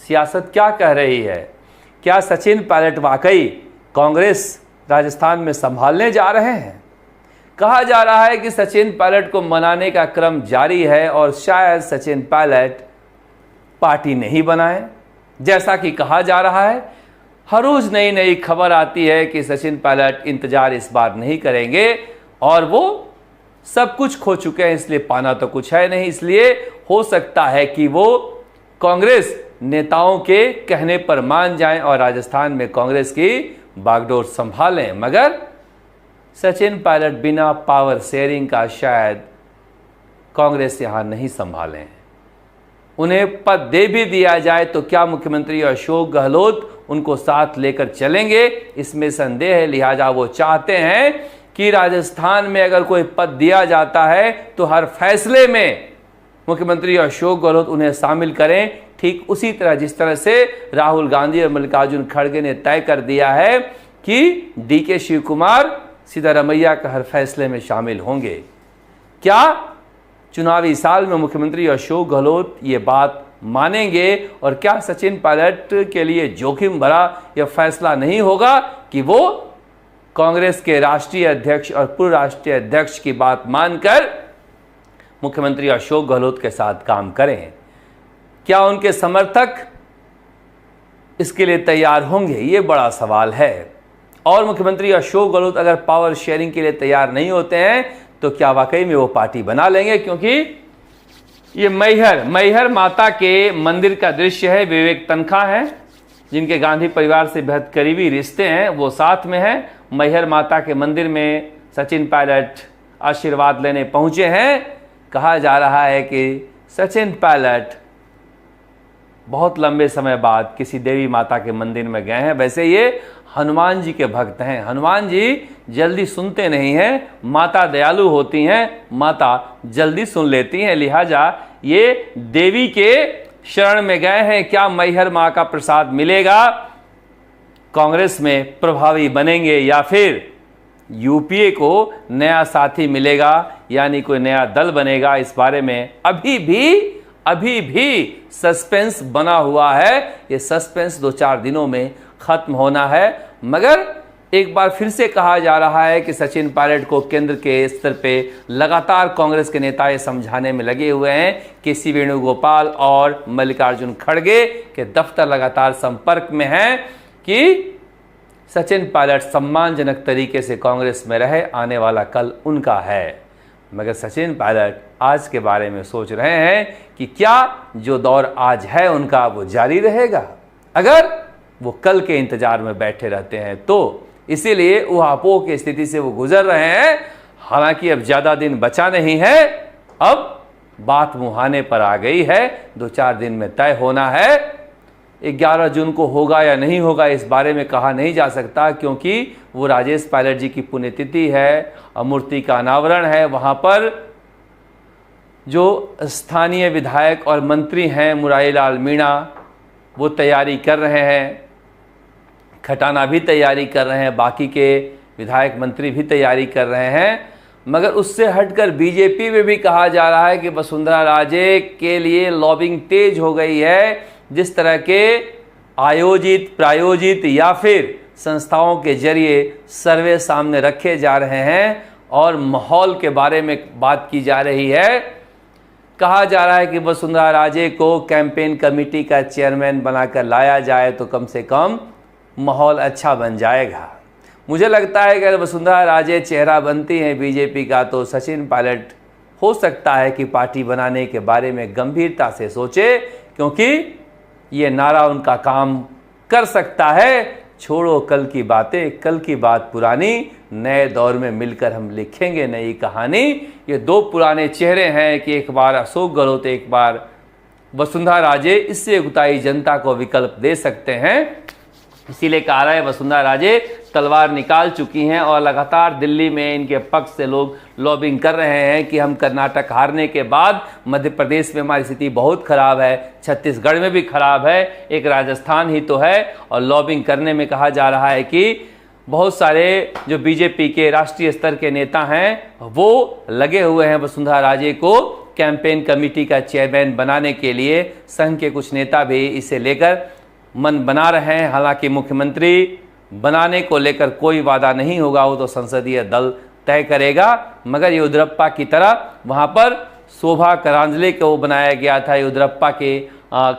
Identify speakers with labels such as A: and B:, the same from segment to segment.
A: सियासत क्या कह रही है? क्या सचिन पायलट वाकई कांग्रेस राजस्थान में संभालने जा रहे हैं? कहा जा रहा है कि सचिन पायलट को मनाने का क्रम जारी है और शायद सचिन पायलट पार्टी नहीं बनाए, जैसा कि कहा जा रहा है। हर रोज नई नई खबर आती है कि सचिन पायलट इंतजार इस बार नहीं करेंगे और वो सब कुछ खो चुके हैं, इसलिए पाना तो कुछ है नहीं। इसलिए हो सकता है कि वो कांग्रेस नेताओं के कहने पर मान जाएं और राजस्थान में कांग्रेस की बागडोर संभालें। मगर सचिन पायलट बिना पावर शेयरिंग का शायद कांग्रेस यहां नहीं संभालें। उन्हें पद दे भी दिया जाए तो क्या मुख्यमंत्री अशोक गहलोत उनको साथ लेकर चलेंगे, इसमें संदेह है। लिहाजा वो चाहते हैं कि राजस्थान में अगर कोई पद दिया जाता है तो हर फैसले में मुख्यमंत्री अशोक गहलोत उन्हें शामिल करें, ठीक उसी तरह जिस तरह से राहुल गांधी और मल्लिकार्जुन खड़गे ने तय कर दिया है कि डीके शिव कुमार सिद्धारमैया का हर फैसले में शामिल होंगे। क्या चुनावी साल में मुख्यमंत्री अशोक गहलोत ये बात मानेंगे और क्या सचिन पायलट के लिए जोखिम भरा यह फैसला नहीं होगा कि वो कांग्रेस के राष्ट्रीय अध्यक्ष और पूर्व राष्ट्रीय अध्यक्ष की बात मानकर मुख्यमंत्री अशोक गहलोत के साथ काम करें? क्या उनके समर्थक इसके लिए तैयार होंगे? ये बड़ा सवाल है। और मुख्यमंत्री अशोक गहलोत अगर पावर शेयरिंग के लिए तैयार नहीं होते हैं तो क्या वाकई में वो पार्टी बना लेंगे? क्योंकि ये मैहर माता के मंदिर का दृश्य है। विवेक तनखा है जिनके गांधी परिवार से बेहद करीबी रिश्ते हैं, वो साथ में हैं। मैहर माता के मंदिर में सचिन पायलट आशीर्वाद लेने पहुंचे हैं। कहा जा रहा है कि सचिन पायलट बहुत लंबे समय बाद किसी देवी माता के मंदिर में गए हैं। वैसे ये हनुमान जी के भक्त हैं। हनुमान जी जल्दी सुनते नहीं हैं, माता दयालु होती हैं, माता जल्दी सुन लेती हैं। लिहाजा ये देवी के शरण में गए हैं। क्या मैहर मां का प्रसाद मिलेगा? कांग्रेस में प्रभावी बनेंगे या फिर यूपीए को नया साथी मिलेगा, यानी कोई नया दल बनेगा? इस बारे में अभी भी सस्पेंस बना हुआ है। ये सस्पेंस 2-4 दिनों में खत्म होना है। मगर एक बार फिर से कहा जा रहा है कि सचिन पायलट को केंद्र के स्तर पे लगातार कांग्रेस के नेता ये समझाने में लगे हुए हैं कि सी वेणुगोपाल और मल्लिकार्जुन खड़गे के दफ्तर लगातार संपर्क में हैं कि सचिन पायलट सम्मानजनक तरीके से कांग्रेस में रहे, आने वाला कल उनका है। मगर सचिन पायलट आज के बारे में सोच रहे हैं कि क्या जो दौर आज है उनका वो जारी रहेगा अगर वो कल के इंतजार में बैठे रहते हैं तो। इसीलिए ऊहापोह की स्थिति से वो गुजर रहे हैं। हालांकि अब ज्यादा दिन बचा नहीं है, अब बात मुहाने पर आ गई है। 2-4 दिन में तय होना है। 11 जून को होगा या नहीं होगा इस बारे में कहा नहीं जा सकता, क्योंकि वो राजेश पायलट जी की पुण्यतिथि है, मूर्ति का अनावरण है। वहां पर जो स्थानीय विधायक और मंत्री हैं मुरारी लाल मीणा, वो तैयारी कर रहे हैं, खटाना भी तैयारी कर रहे हैं, बाकी के विधायक मंत्री भी तैयारी कर रहे हैं। मगर उससे हटकर बीजेपी में भी कहा जा रहा है कि वसुंधरा राजे के लिए लॉबिंग तेज हो गई है। जिस तरह के आयोजित, प्रायोजित या फिर संस्थाओं के जरिए सर्वे सामने रखे जा रहे हैं और माहौल के बारे में बात की जा रही है, कहा जा रहा है कि वसुंधरा राजे को कैंपेन कमेटी का चेयरमैन बनाकर लाया जाए तो कम से कम माहौल अच्छा बन जाएगा। मुझे लगता है कि अगर वसुंधरा राजे चेहरा बनती हैं बीजेपी का तो सचिन पायलट हो सकता है कि पार्टी बनाने के बारे में गंभीरता से सोचे, क्योंकि ये नारा उनका काम कर सकता है। छोड़ो कल की बातें, कल की बात पुरानी, नए दौर में मिलकर हम लिखेंगे नई कहानी। ये दो पुराने चेहरे हैं कि एक बार अशोक गहलोत, एक बार वसुंधरा राजे, इससे उगताई जनता को विकल्प दे सकते हैं। इसीलिए कहा रहा है वसुंधरा राजे तलवार निकाल चुकी हैं और लगातार दिल्ली में इनके पक्ष से लोग लॉबिंग कर रहे हैं कि हम कर्नाटक हारने के बाद मध्य प्रदेश में हमारी स्थिति बहुत खराब है, छत्तीसगढ़ में भी खराब है, एक राजस्थान ही तो है। और लॉबिंग करने में कहा जा रहा है कि बहुत सारे जो बीजेपी के राष्ट्रीय स्तर के नेता हैं वो लगे हुए हैं वसुंधरा राजे को कैंपेन कमेटी का चेयरमैन बनाने के लिए संघ के कुछ नेता भी इसे लेकर मन बना रहे हैं। हालांकि मुख्यमंत्री बनाने को लेकर कोई वादा नहीं होगा, वो तो संसदीय दल तय करेगा। मगर येदियुरप्पा की तरह वहाँ पर शोभा करांजले को बनाया गया था, येदियुरप्पा के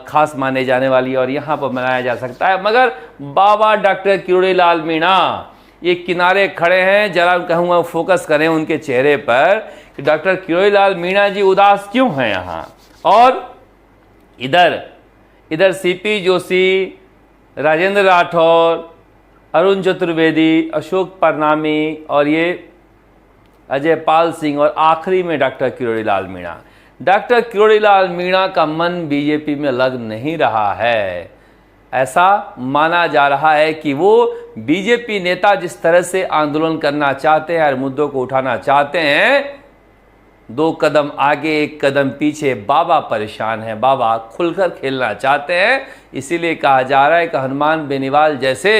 A: खास माने जाने वाली, और यहाँ पर बनाया जा सकता है। मगर बाबा डॉक्टर किरोड़ीलाल मीणा ये किनारे खड़े हैं, जरा कहूँगा फोकस करें उनके चेहरे पर कि डॉक्टर किरोड़ीलाल मीणा जी उदास क्यों हैं यहाँ। और इधर सीपी जोशी, राजेंद्र राठौर, अरुण चतुर्वेदी, अशोक परनामी और ये अजय पाल सिंह, और आखिरी में डॉक्टर किरोड़ीलाल मीणा। डॉक्टर किरोड़ीलाल मीणा का मन बीजेपी में लग नहीं रहा है। ऐसा माना जा रहा है कि वो बीजेपी नेता जिस तरह से आंदोलन करना चाहते हैं और मुद्दों को उठाना चाहते हैं, 2 कदम आगे 1 कदम पीछे बाबा परेशान हैं। बाबा खुलकर खेलना चाहते हैं, इसीलिए कहा जा रहा है कि हनुमान बेनीवाल जैसे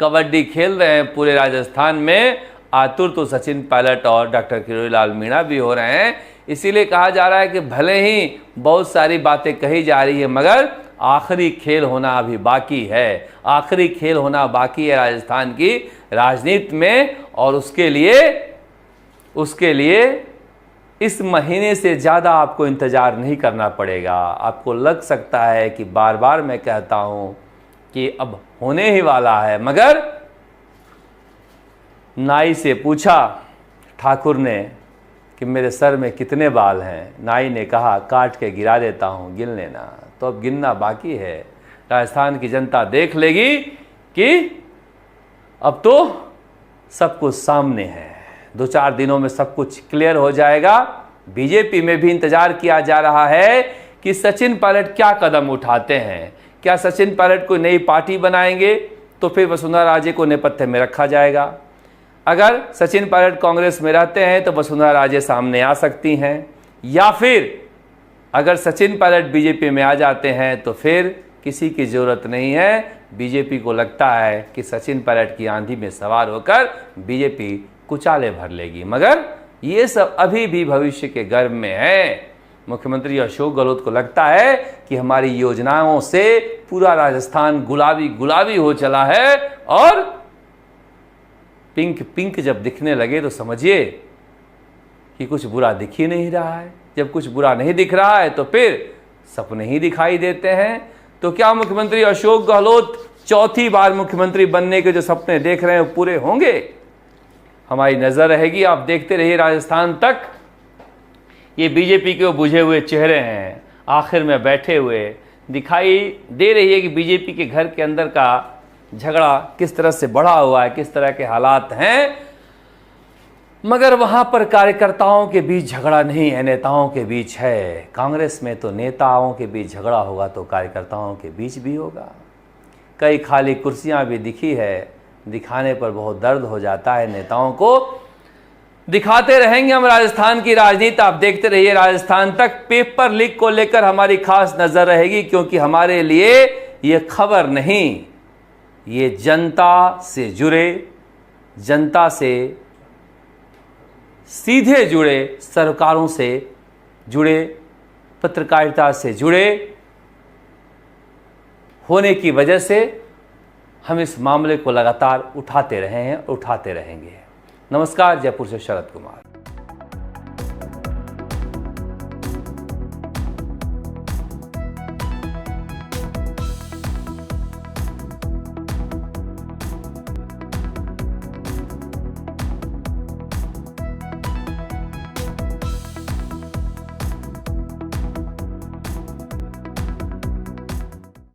A: कबड्डी खेल रहे हैं पूरे राजस्थान में, आतुर तो सचिन पायलट और डॉक्टर किरोड़ीलाल मीणा भी हो रहे हैं। इसीलिए कहा जा रहा है कि भले ही बहुत सारी बातें कही जा रही है, मगर आखिरी खेल होना अभी बाकी है। आखिरी खेल होना बाकी है राजस्थान की राजनीति में, और उसके लिए इस महीने से ज़्यादा आपको इंतज़ार नहीं करना पड़ेगा। आपको लग सकता है कि बार बार मैं कहता हूँ कि अब होने ही वाला है, मगर नाई से पूछा ठाकुर ने कि मेरे सर में कितने बाल हैं। नाई ने कहा काट के गिरा देता हूँ, गिन लेना। तो अब गिनना बाकी है। राजस्थान की जनता देख लेगी कि अब तो सब कुछ सामने है। 2-4 दिनों में सब कुछ क्लियर हो जाएगा। बीजेपी में भी इंतजार किया जा रहा है कि सचिन पायलट क्या कदम उठाते हैं। क्या सचिन पायलट कोई नई पार्टी बनाएंगे तो फिर वसुंधरा राजे को नेपथ्य में रखा जाएगा। अगर सचिन पायलट कांग्रेस में रहते हैं तो वसुंधरा राजे सामने आ सकती हैं, या फिर अगर सचिन पायलट बीजेपी में आ जाते हैं तो फिर किसी की ज़रूरत नहीं है। बीजेपी को लगता है कि सचिन पायलट की आंधी में सवार होकर बीजेपी कुचाले भर लेगी, मगर ये सब अभी भी भविष्य के गर्भ में है। मुख्यमंत्री अशोक गहलोत को लगता है कि हमारी योजनाओं से पूरा राजस्थान गुलाबी गुलाबी हो चला है, और पिंक पिंक जब दिखने लगे तो समझिए कि कुछ बुरा दिख ही नहीं रहा है। जब कुछ बुरा नहीं दिख रहा है तो फिर सपने ही दिखाई देते हैं। तो क्या मुख्यमंत्री अशोक गहलोत चौथी बार मुख्यमंत्री बनने के जो सपने देख रहे हैं वो पूरे होंगे? हमारी नजर रहेगी, आप देखते रहिए राजस्थान तक। ये बीजेपी के वो बुझे हुए चेहरे हैं, आखिर में बैठे हुए दिखाई दे रही है कि बीजेपी के घर के अंदर का झगड़ा किस तरह से बढ़ा हुआ है, किस तरह के हालात हैं। मगर वहां पर कार्यकर्ताओं के बीच झगड़ा नहीं है, नेताओं के बीच है। कांग्रेस में तो नेताओं के बीच झगड़ा होगा तो कार्यकर्ताओं के बीच भी होगा। कई खाली कुर्सियां भी दिखी है, दिखाने पर बहुत दर्द हो जाता है नेताओं को। दिखाते रहेंगे हम राजस्थान की राजनीति, आप देखते रहिए राजस्थान तक। पेपर लीक को लेकर हमारी खास नजर रहेगी, क्योंकि हमारे लिए ये खबर नहीं, ये जनता से जुड़े, जनता से सीधे जुड़े, सरकारों से जुड़े, पत्रकारिता से जुड़े होने की वजह से हम इस मामले को लगातार उठाते रहे हैं और उठाते रहेंगे। नमस्कार, जयपुर से शरद कुमार।